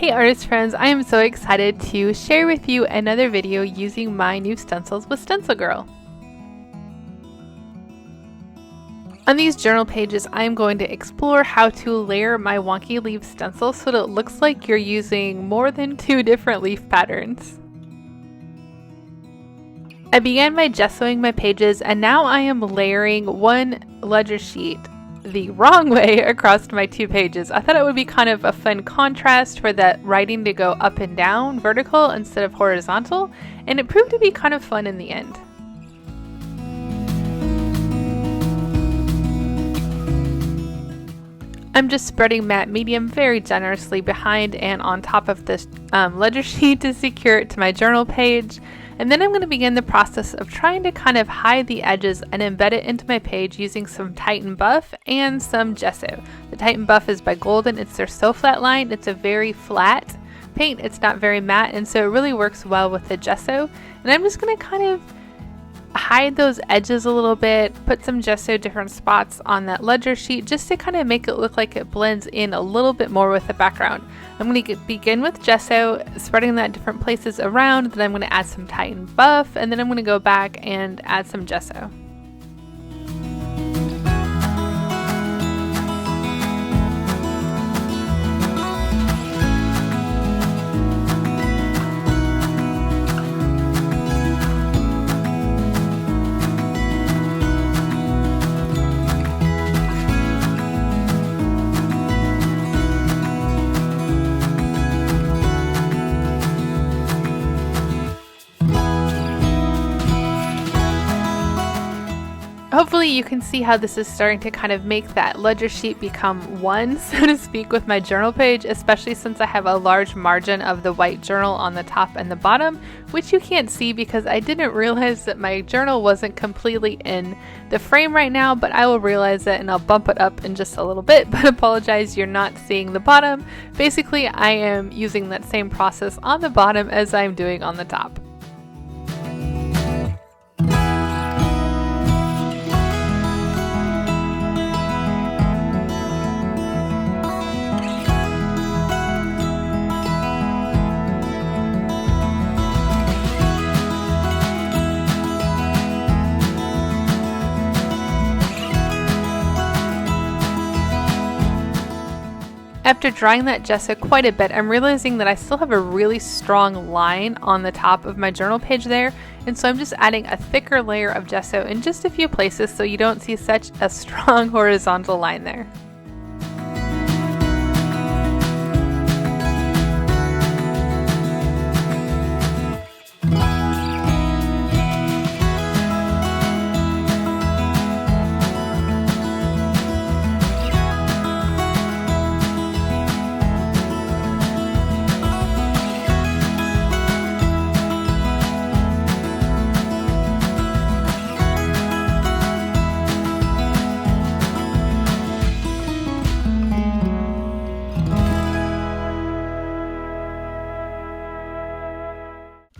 Hey artist friends, I am so excited to share with you another video using my new stencils with StencilGirl. On these journal pages, I am going to explore how to layer my wonky leaf stencil so that it looks like you're using more than 2 different leaf patterns. I began by gessoing my pages and now I am layering one ledger sheet the wrong way across my 2 pages. I thought it would be kind of a fun contrast for that writing to go up and down, vertical instead of horizontal, and it proved to be kind of fun in the end. I'm just spreading matte medium very generously behind and on top of this ledger sheet to secure it to my journal page. And then I'm going to begin the process of trying to kind of hide the edges and embed it into my page using some Titan Buff and some Gesso. The Titan Buff is by Golden. It's their So Flat line. It's a very flat paint. It's not very matte, and so it really works well with the Gesso. And I'm just going to kind of hide those edges a little bit, put some Gesso different spots on that ledger sheet just to kind of make it look like it blends in a little bit more with the background. I'm going to begin with Gesso, spreading that different places around, then I'm going to add some Titan Buff, and then I'm going to go back and add some Gesso. Hopefully you can see how this is starting to kind of make that ledger sheet become one, so to speak, with my journal page, especially since I have a large margin of the white journal on the top and the bottom, which you can't see because I didn't realize that my journal wasn't completely in the frame right now, but I will realize it and I'll bump it up in just a little bit, but apologize, you're not seeing the bottom. Basically, I am using that same process on the bottom as I'm doing on the top. After drying that gesso quite a bit, I'm realizing that I still have a really strong line on the top of my journal page there, and so I'm just adding a thicker layer of gesso in just a few places so you don't see such a strong horizontal line there.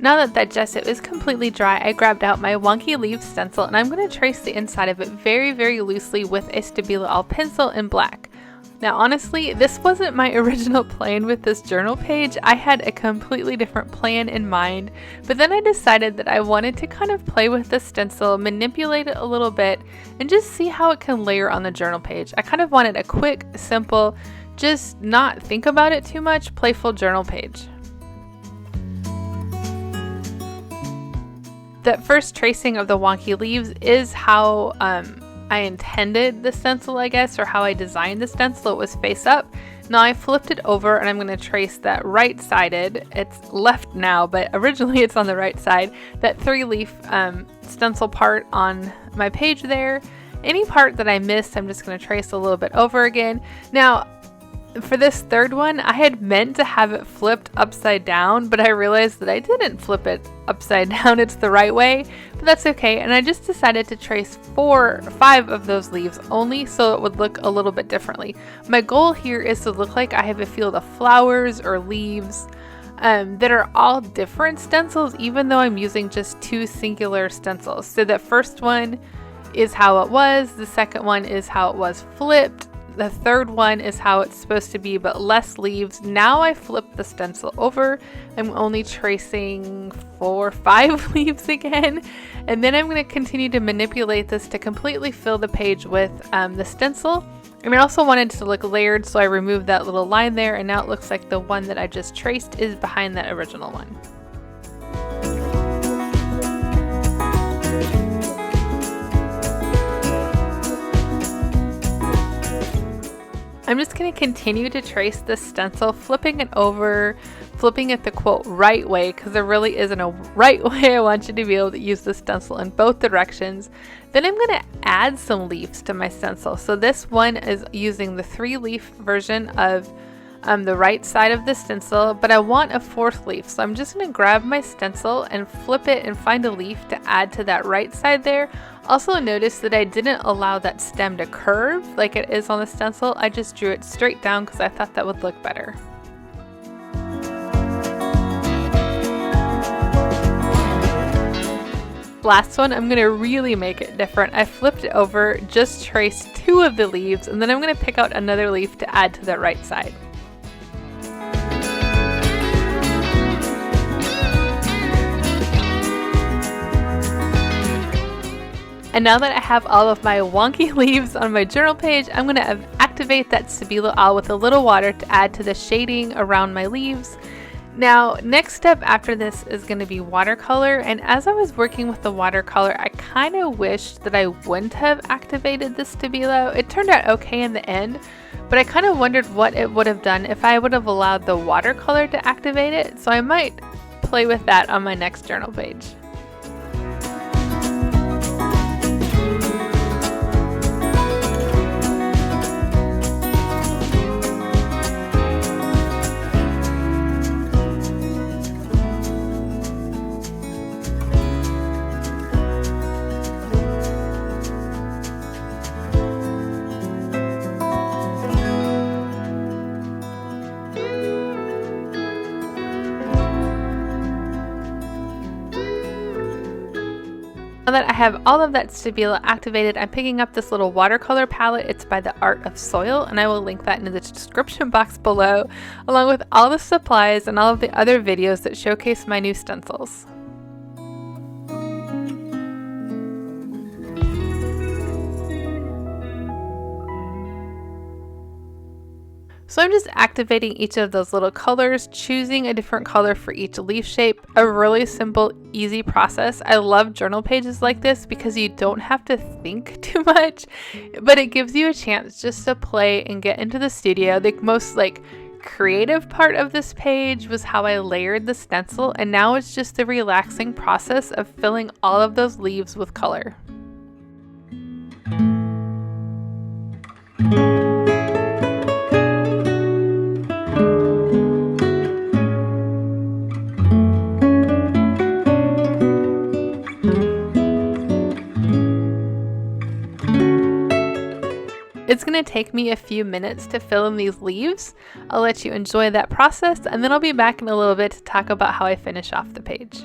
Now that gesso is completely dry, I grabbed out my wonky leaf stencil and I'm going to trace the inside of it very, very loosely with a stabilo pencil in black. Now honestly, this wasn't my original plan with this journal page. I had a completely different plan in mind, but then I decided that I wanted to kind of play with the stencil, manipulate it a little bit, and just see how it can layer on the journal page. I kind of wanted a quick, simple, just not think about it too much, playful journal page. That first tracing of the wonky leaves is how I intended the stencil, I guess, or how I designed the stencil. It was face up. Now I flipped it over and I'm going to trace that right-sided, it's left now, but originally it's on the right side, that 3-leaf stencil part on my page there. Any part that I missed, I'm just going to trace a little bit over again. Now, for this third one, I had meant to have it flipped upside down, but I realized that I didn't flip it upside down. It's the right way, but that's okay. And I just decided to trace 4 or 5 of those leaves only so it would look a little bit differently. My goal here is to look like I have a field of flowers or leaves that are all different stencils, even though I'm using just 2 singular stencils. So the first one is how it was, the second one is how it was flipped, The third one is how it's supposed to be, but less leaves. Now I flip the stencil over. I'm only tracing 4 or 5 leaves again. And then I'm going to continue to manipulate this to completely fill the page with the stencil. And I also wanted it to look layered, so I removed that little line there, and now it looks like the one that I just traced is behind that original one. I'm just going to continue to trace this stencil, flipping it over, flipping it the quote right way, because there really isn't a right way. I want you to be able to use the stencil in both directions. Then I'm going to add some leaves to my stencil. So this one is using the 3-leaf version of the right side of the stencil, but I want a 4th leaf. So I'm just going to grab my stencil and flip it and find a leaf to add to that right side there. Also notice that I didn't allow that stem to curve like it is on the stencil. I just drew it straight down because I thought that would look better. Last one, I'm going to really make it different. I flipped it over, just traced 2 of the leaves, and then I'm going to pick out another leaf to add to the right side. And now that I have all of my wonky leaves on my journal page, I'm going to activate that stabilo owl with a little water to add to the shading around my leaves. Now, next step after this is going to be watercolor, and as I was working with the watercolor, I kind of wished that I wouldn't have activated the stabilo. It turned out okay in the end, but I kind of wondered what it would have done if I would have allowed the watercolor to activate it, so I might play with that on my next journal page. Now that I have all of that stabilo activated, I'm picking up this little watercolor palette. It's by the Art of Soil, and I will link that in the description box below, along with all the supplies and all of the other videos that showcase my new stencils. So I'm just activating each of those little colors, choosing a different color for each leaf shape. A really simple, easy process. I love journal pages like this because you don't have to think too much, but it gives you a chance just to play and get into the studio. The most creative part of this page was how I layered the stencil, and now it's just the relaxing process of filling all of those leaves with color. It's going to take me a few minutes to fill in these leaves. I'll let you enjoy that process, and then I'll be back in a little bit to talk about how I finish off the page.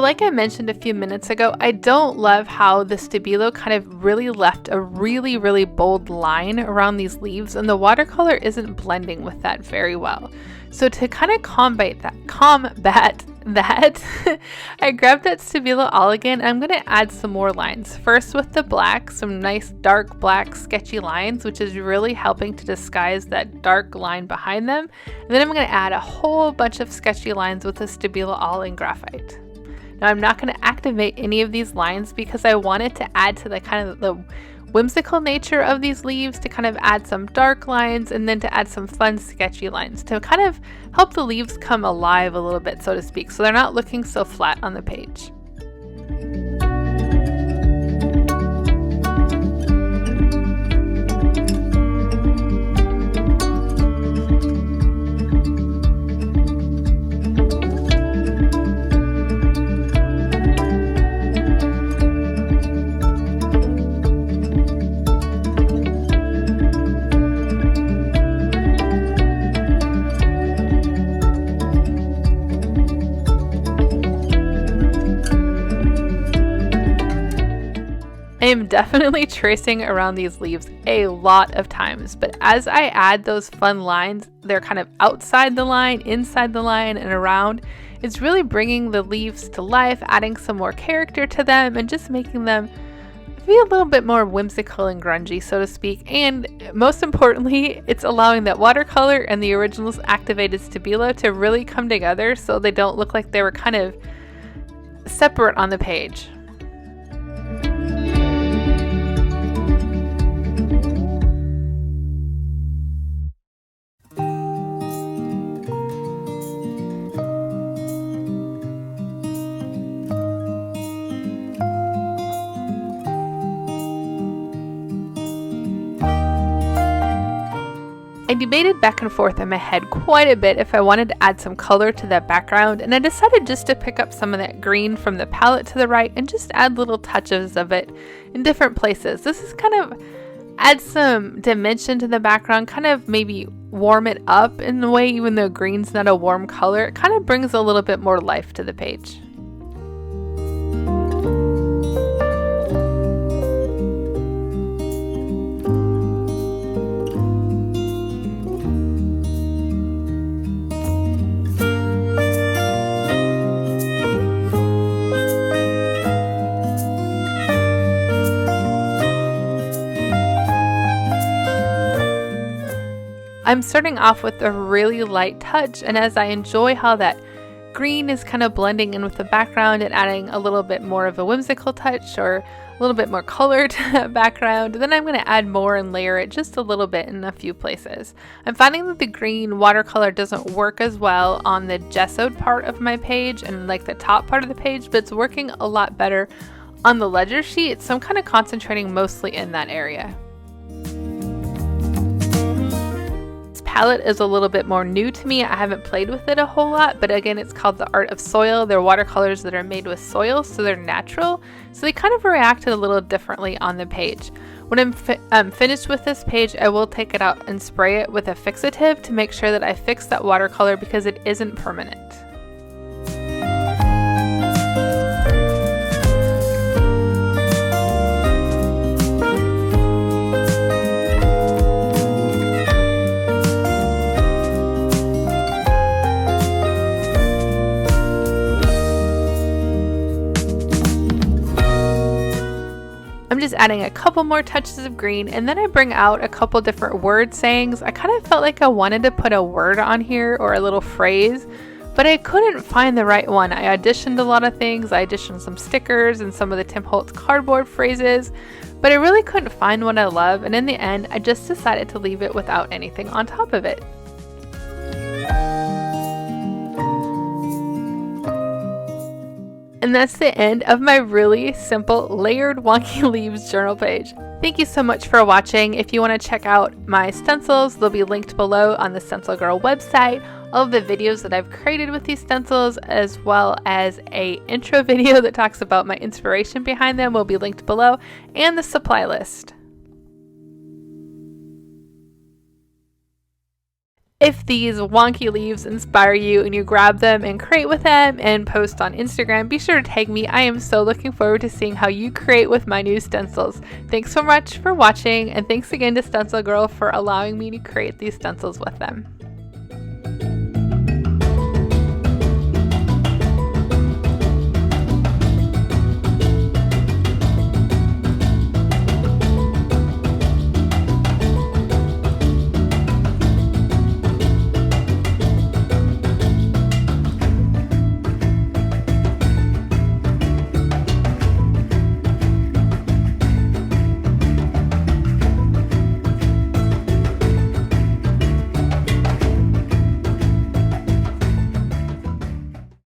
like I mentioned a few minutes ago, I don't love how the stabilo kind of really left a really bold line around these leaves, and the watercolor isn't blending with that very well. So to kind of combat that, I grabbed that stabilo all again, and I'm going to add some more lines. First with the black, some nice dark black sketchy lines, which is really helping to disguise that dark line behind them. And then I'm going to add a whole bunch of sketchy lines with the stabilo all in graphite. Now I'm not going to activate any of these lines because I wanted to add to the kind of the whimsical nature of these leaves, to kind of add some dark lines and then to add some fun sketchy lines to kind of help the leaves come alive a little bit, so to speak, so they're not looking so flat on the page. I am definitely tracing around these leaves a lot of times, but as I add those fun lines, they're kind of outside the line, inside the line, and around. It's really bringing the leaves to life, adding some more character to them, and just making them be a little bit more whimsical and grungy, so to speak. And most importantly, it's allowing that watercolor and the original's activated stabilo to really come together so they don't look like they were kind of separate on the page. I debated back and forth in my head quite a bit if I wanted to add some color to that background, and I decided just to pick up some of that green from the palette to the right and just add little touches of it in different places. This is kind of add some dimension to the background, kind of maybe warm it up in a way, even though green's not a warm color. It kind of brings a little bit more life to the page. I'm starting off with a really light touch, and as I enjoy how that green is kind of blending in with the background and adding a little bit more of a whimsical touch or a little bit more color to that background, then I'm going to add more and layer it just a little bit in a few places. I'm finding that the green watercolor doesn't work as well on the gessoed part of my page and like the top part of the page, but it's working a lot better on the ledger sheet, so I'm kind of concentrating mostly in that area. Palette is a little bit more new to me. I haven't played with it a whole lot, but again, it's called The Art of Soil. They're watercolors that are made with soil, so they're natural. So they kind of reacted a little differently on the page. When I'm finished with this page, I will take it out and spray it with a fixative to make sure that I fix that watercolor because it isn't permanent. I'm just adding a couple more touches of green, and then I bring out a couple different word sayings. I kind of felt like I wanted to put a word on here or a little phrase, but I couldn't find the right one. I auditioned a lot of things. I auditioned some stickers and some of the Tim Holtz cardboard phrases, but I really couldn't find one I love, and in the end, I just decided to leave it without anything on top of it. And that's the end of my really simple layered wonky leaves journal page. Thank you so much for watching. If you want to check out my stencils, they'll be linked below on the StencilGirl website. All of the videos that I've created with these stencils, as well as a intro video that talks about my inspiration behind them, will be linked below, and the supply list. If these wonky leaves inspire you and you grab them and create with them and post on Instagram, be sure to tag me. I am so looking forward to seeing how you create with my new stencils. Thanks so much for watching, and thanks again to StencilGirl for allowing me to create these stencils with them.